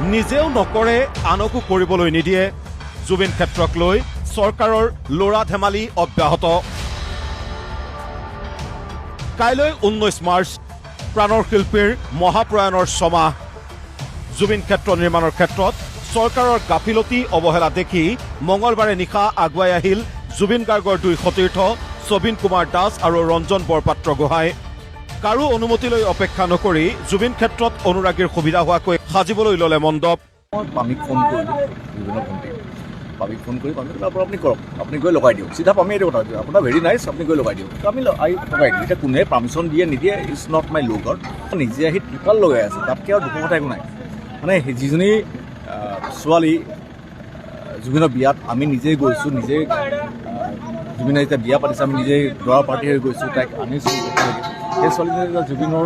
নিজেও নকৰে আনকো কৰিবলৈ নিদিয়ে জুবিন ক্ষেত্ৰক লৈ চৰকাৰৰ লৰা ধেমালি অব্যাহত কাইলৈ 19 মাৰ্চ প্ৰাণৰ শিল্পীৰ মহাপ্ৰয়াণৰ ছমাহ জুবিন ক্ষেত্ৰ নিৰ্মাণৰ ক্ষেত্ৰত চৰকাৰৰ গাফিলতি অৱহেলা দেখি মঙলবাৰে নিশা আগুৱাই আহিল জুবিন গাৰ্গৰ দুই সতীৰ্থ সবিন কুমাৰ দাস আৰু ৰঞ্জন বৰপাত্ৰ গোহাঁই কাৰো অনুমতিলৈ অপেক্ষা নকৰি জুবিন ক্ষেত্ৰত অনুৰাগীৰ সুবিধা হোৱাকৈ সাজিবলৈ ল'লে মণ্ডপ পামিক ফোন কৰিলোঁ বিভিন্ন ভণ্টি পামিক ফোন কৰি পামিক আপোনাৰ আপুনি কৰক আপুনি গৈ লগাই দিয়ক চিধা পামি এইটো কথা আপোনাৰ ভেৰি নাইচ আপুনি গৈ লগাই দিয়ক আমি লগাই দিওঁ এতিয়া কোনে পাৰ্মিশ্যন দিয়ে নিদিয়ে ইজ নট মাই লুক নিজে আহি টিপাল লগাই আছে তাতকৈ আৰু দুখৰ কথা একো নাই মানে যিজনী ছোৱালী জুবিনৰ বিয়াত আমি নিজেই গৈছোঁ নিজেই জুবিনে যেতিয়া বিয়া পাতিছে আমি নিজেই দৰা পাৰ্টি হৈ গৈছোঁ তাইক আনিছোঁ সেই ছোৱালীজনী জুবিনৰ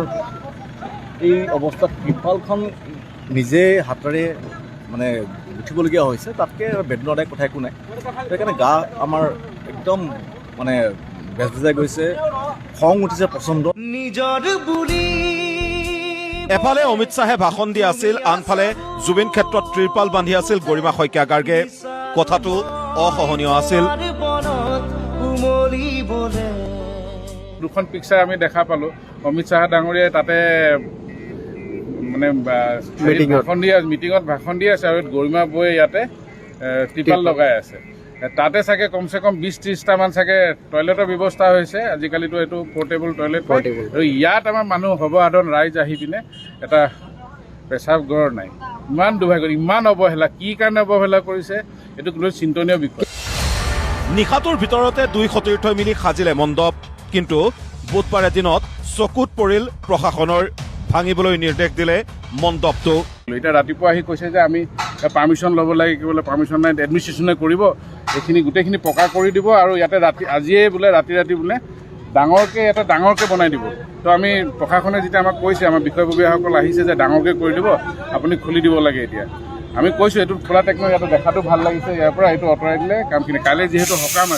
এই অৱস্থাত টিপালখন নিজে হাতেৰে মানে উঠিবলগীয়া হৈছে তাতকৈ বেদনাদায়ক কথা একো নাই সেইকাৰণে গা আমাৰ একদম মানে বেজবেজাই গৈছে খং উঠিছে পচন্দ এফালে অমিত শ্বাহে ভাষণ দি আছিল আনফালে জুবিন ক্ষেত্ৰত ত্ৰিপাল বান্ধি আছিল গৰিমা শইকীয়া গাৰ্গে কথাটো অসহনীয় আছিল দুখন পিকচাৰ আমি দেখা পালোঁ অমিত শ্বাহ ডাঙৰীয়াই তাতে মানে মিটিঙত ভাষণ দি আছে আৰু গৰিমা বৈ ইয়াতে ত্ৰিপাল লগাই আছে তাতে চাগে কমচে কম 20-30টামান চাগে টয়লেটৰ ব্যৱস্থা হৈছে আজিকালিতো এইটো পৰ্টেবল টয়লেট আৰু ইয়াত আমাৰ মানুহ সৰ্বসাধাৰণ ৰাইজ আহি পিনে এটা পেচাব ঘৰ নাই ইমান দুৰ্ভাগ্য ইমান অৱহেলা কি কাৰণে অৱহেলা কৰিছে এইটো লৈ চিন্তনীয় বিষয় নিশাটোৰ ভিতৰতে দুই সতীৰ্থই মিলি সাজিলে মণ্ডপ কিন্তু বুধবাৰে দিনত চকুত পৰিল প্ৰশাসনৰ ভাঙিবলৈ নিৰ্দেশ দিলে মণ্ডপটো এতিয়া ৰাতিপুৱা আহি কৈছে যে আমি পাৰ্মিশ্যন ল'ব লাগে কি বোলে পাৰ্মিশ্যন নাই এডমিনিষ্ট্ৰেশ্যনে কৰিব এইখিনি গোটেইখিনি পকা কৰি দিব আৰু ইয়াতে আজিয়ে বোলে ৰাতি বোলে ডাঙৰকৈ বনাই দিব তো আমি প্ৰশাসনে যেতিয়া আমাক কৈছে আমাৰ বিষয়ববীয়াসকল আহিছে যে ডাঙৰকৈ কৰি দিব আপুনি খুলি দিব লাগে এতিয়া আমি কৈছোঁ এইটো খোলা টেকনিক ইয়াতে দেখাটো ভাল লাগিছে ইয়াৰ পৰা এইটো আঁতৰাই দিলে কামখিনি কাইলৈ যিহেতু সকাম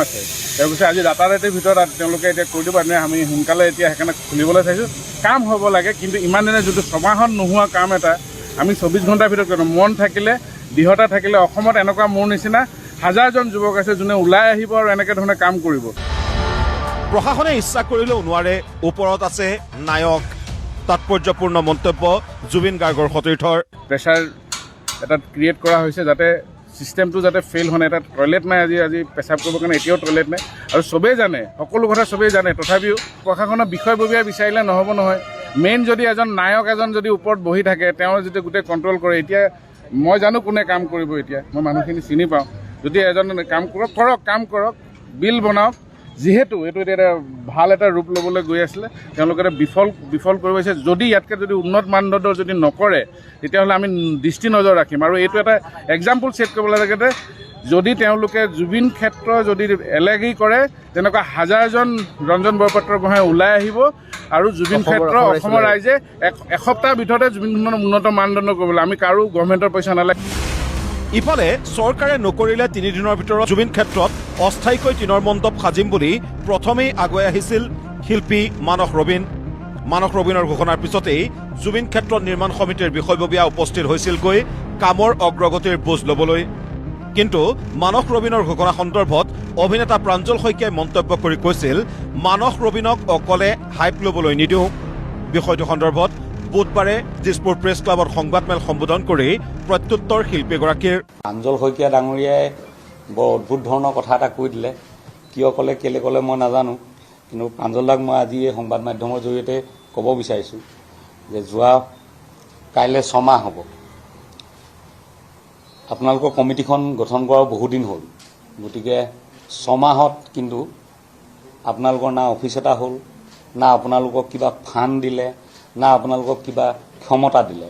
আছে তেওঁ কৈছে আজি ৰাতাৰাতিৰ ভিতৰত তেওঁলোকে এতিয়া কৰি দিব আমি সোনকালে এতিয়া সেইকাৰণে খুলিবলৈ চাইছোঁ কাম হ'ব লাগে কিন্তু ইমান দিনে যিটো ছমাহত নোহোৱা কাম এটা আমি 24 ঘণ্টাৰ ভিতৰত কৰোঁ মন থাকিলে দৃঢ়তা থাকিলে অসমত এনেকুৱা মোৰ নিচিনা হাজাৰজন যুৱক আছে যোনে ওলাই আহিব আৰু এনেকৈ ধৰণে কাম কৰিব প্ৰশাসনে ইচ্ছা কৰিলেও নোৱাৰে ওপৰত আছে নায়ক তাৎপৰ্যপূৰ্ণ মন্তব্য জুবিন গাৰ্গৰ সতীৰ্থৰ প্ৰেছাৰ এটা ক্ৰিয়েট কৰা হৈছে যাতে চিষ্টেমটো যাতে ফেইল হয় এটা টয়লেট নাই আজি পেচাব কৰিবৰ কাৰণে এতিয়াও টয়লেট নাই আৰু চবেই জানে সকলো কথা চবেই জানে তথাপিও প্ৰশাসনৰ বিষয়ববীয়া বিচাৰিলে নহ'ব নহয় মেইন যদি এজন নায়ক যদি ওপৰত বহি থাকে তেওঁ যদি গোটেই কণ্ট্ৰল কৰে এতিয়া মই জানো কোনে কাম কৰিব এতিয়া মই মানুহখিনি চিনি পাওঁ যদি এজন কাম কৰক বিল বনাওক যিহেতু এইটো এতিয়া ভাল এটা ৰূপ ল'বলৈ গৈ আছিলে তেওঁলোকে বিফল কৰিব পাৰিছে যদি ইয়াতকৈ যদি উন্নত মানদণ্ডৰ যদি নকৰে তেতিয়াহ'লে আমি দৃষ্টি নজৰ ৰাখিম আৰু এইটো এটা এক্সাম্পল ছেট কৰিব লাগে যে যদি তেওঁলোকে জুবিন ক্ষেত্ৰ যদি এলেগি কৰে তেনেকুৱা হাজাৰজন ৰঞ্জন বৰপাত্ৰ গোহাঁই ওলাই আহিব আৰু জুবিন ক্ষেত্ৰ অসমৰ ৰাইজে এসপ্তাহৰ ভিতৰতে জুবিনখনৰ উন্নত মানদণ্ড কৰিবলৈ আমি কাৰো গভৰ্ণমেণ্টৰ পইচা নালাগে ইফালে চৰকাৰে নকৰিলে 3 দিনৰ ভিতৰত জুবিন ক্ষেত্ৰত অস্থায়ীকৈ টিনৰ মণ্ডপ সাজিম বুলি প্ৰথমেই আগুৱাই আহিছিল শিল্পী মানস ৰবীনৰ ঘোষণাৰ পিছতেই জুবিন ক্ষেত্ৰ নিৰ্মাণ সমিতিৰ বিষয়ববীয়া উপস্থিত হৈছিলগৈ কামৰ অগ্ৰগতিৰ বুজ ল'বলৈ কিন্তু মানস ৰবীনৰ ঘোষণা সন্দৰ্ভত অভিনেতা প্ৰাঞ্জল শইকীয়াই মন্তব্য কৰি কৈছিল মানস ৰবীনক অকলে হাইপ ল'বলৈ নিদিওঁ বিষয়টো সন্দৰ্ভত বুধবাৰে দিছপুৰ প্ৰেছ ক্লাবত সংবাদমেল সম্বোধন কৰি প্ৰত্যুত্তৰ শিল্পীগৰাকীৰ প্ৰাঞ্জল শইকীয়া ডাঙৰীয়াই বৰ অদ্ভুত ধৰণৰ কথা এটা কৈ দিলে কিয় ক'লে কেলৈ ক'লে মই নাজানো কিন্তু প্ৰাঞ্জলদাক মই আজি এই সংবাদ মাধ্যমৰ জৰিয়তে ক'ব বিচাৰিছোঁ যে কাইলৈ 6 মাহ হ'ব আপোনালোকৰ কমিটিখন গঠন কৰাও বহুদিন হ'ল গতিকে 6 মাহত কিন্তু আপোনালোকৰ না অফিচ এটা হ'ল না আপোনালোকক কিবা ফাণ্ড দিলে না আপোনালোকক কিবা ক্ষমতা দিলে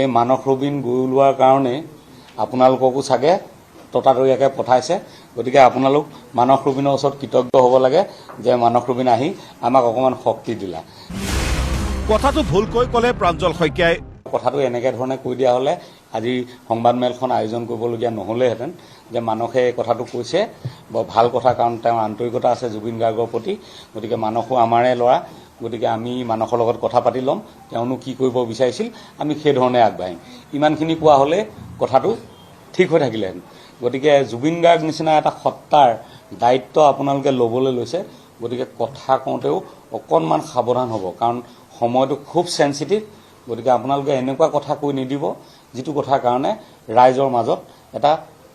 এই মানস ৰবীন গৈ ওলোৱাৰ কাৰণে আপোনালোককো চাগে ততাতৈয়াকৈ পঠাইছে গতিকে আপোনালোক মানস ৰবীনৰ ওচৰত কৃতজ্ঞ হ'ব লাগে যে মানস ৰবীন আহি আমাক অকণমান শক্তি দিলা কথাটো ভুলকৈ ক'লে প্ৰাঞ্জল শইকীয়াই কথাটো এনেকৈ ধৰণে কৈ দিয়া হ'লে আজি সংবাদমেলখন আয়োজন কৰিবলগীয়া নহ'লেহেঁতেন যে মানসে এই কথাটো কৈছে বৰ ভাল কথা কাৰণ তেওঁৰ আন্তৰিকতা আছে জুবিন গাৰ্গৰ প্ৰতি গতিকে মানসো আমাৰে ল'ৰা গতিকে আমি মানসৰ লগত কথা পাতি ল'ম, তেওঁনো কি কৰিব বিচাৰিছিল, আমি সেইধৰণে আগবাঢ়িম। ইমানখিনি কোৱা হ'লে কথাটো ঠিক হৈ থাকিলেহেঁতেন। গতিকে জুবিন গাৰ্গ নিচিনা এটা সত্তাৰ দায়িত্ব আপোনালোকে ল'বলৈ লৈছে, গতিকে কথা কওঁতেও অকণমান সাৱধান হ'ব, কাৰণ সময়টো খুব চেঞ্চিটিভ। গতিকে আপোনালোকে এনেকুৱা কথা কৈ নিদিব যিটো কথাৰ কাৰণে ৰাইজৰ মাজত এটা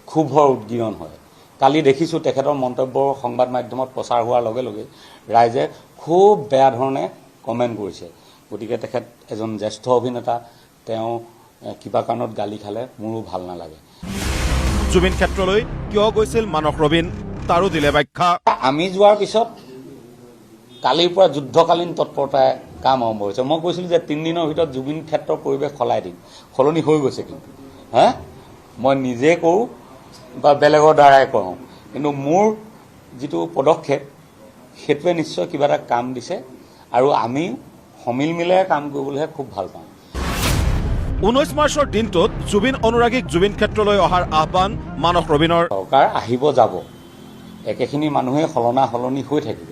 ক্ষোভৰ উদ্গীৰণ হয়। কালি দেখিছোঁ তেখেতৰ মন্তব্য সংবাদ মাধ্যমত প্ৰচাৰ হোৱাৰ লগে লগে ৰাইজে খুব বেয়া ধৰণে কমেণ্ট কৰিছে। গতিকে তেখেত এজন জ্যেষ্ঠ অভিনেতা, তেওঁ কিবা কাৰণত গালি খালে মোৰো ভাল নালাগে। জুবিন ক্ষেত্ৰলৈ কিয় গৈছিল মানস ৰবীন, তাৰো দিলে ব্যাখ্যা। আমি যোৱাৰ পিছত কালিৰ পৰা যুদ্ধকালীন তৎপৰতাই কাম আৰম্ভ হৈছে। মই কৈছিলোঁ যে 3 দিনৰ ভিতৰত জুবিন ক্ষেত্ৰৰ পৰিৱেশ সলাই দিম, সলনি হৈ গৈছে। কিন্তু মই নিজে কৰোঁ বা বেলেগৰ দ্বাৰাই কৰোঁ, কিন্তু মোৰ যিটো পদক্ষেপ সেইটোৱে নিশ্চয় কিবা এটা কাম দিছে, আৰু আমি সমিল মিলেৰে কাম কৰিবলৈহে খুব ভাল পাওঁ। 19 মাৰ্চৰ দিনটোত জুবিন অনুৰাগীক জুবিন ক্ষেত্ৰলৈ অহাৰ আহ্বান মানস ৰবীনৰ। চৰকাৰ আহিব যাব, একেখিনি মানুহে সলনি হৈ থাকিব,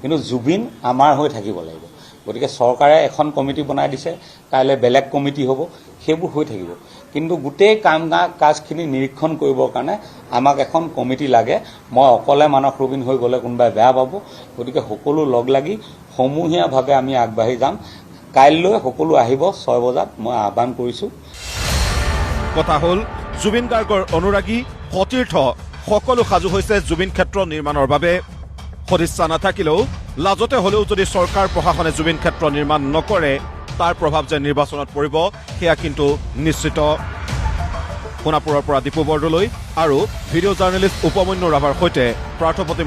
কিন্তু জুবিন আমাৰ হৈ থাকিব লাগিব। গতিকে চৰকাৰে এখন কমিটি বনাই দিছে, কাইলৈ বেলেগ কমিটি হ'ব, সেইবোৰ হৈ থাকিব। কিন্তু গোটেই কাজখিনি নিৰীক্ষণ কৰিবৰ কাৰণে আমাক এখন কমিটি লাগে। মই অকলে মানস ৰবীন হৈ গ'লে কোনোবাই বেয়া পাব। গতিকে সকলো লগ লাগি সমূহীয়াভাৱে আমি আগবাঢ়ি যাম। কাইলৈ সকলো আহিব 6 বজাত, মই আহ্বান কৰিছোঁ। কথা হ'ল জুবিন গাৰ্গৰ অনুৰাগী সতীৰ্থ সকলো সাজু হৈছে জুবিন ক্ষেত্ৰ নিৰ্মাণৰ বাবে। সদিচ্ছা নাথাকিলেও লাজতে হ'লেও যদি চৰকাৰ প্ৰশাসনে জুবিন ক্ষেত্ৰ নিৰ্মাণ নকৰে, তাৰ প্ৰভাৱ যে নিৰ্বাচনত পৰিব সেয়া কিন্তু নিশ্চিত। সোণাপুৰৰ পৰা দীপু বৰদলৈ আৰু ভিডিঅ' জাৰ্নেলিষ্ট উপমন্যু ৰাভাৰ সৈতে পাৰ্থপ্ৰতিম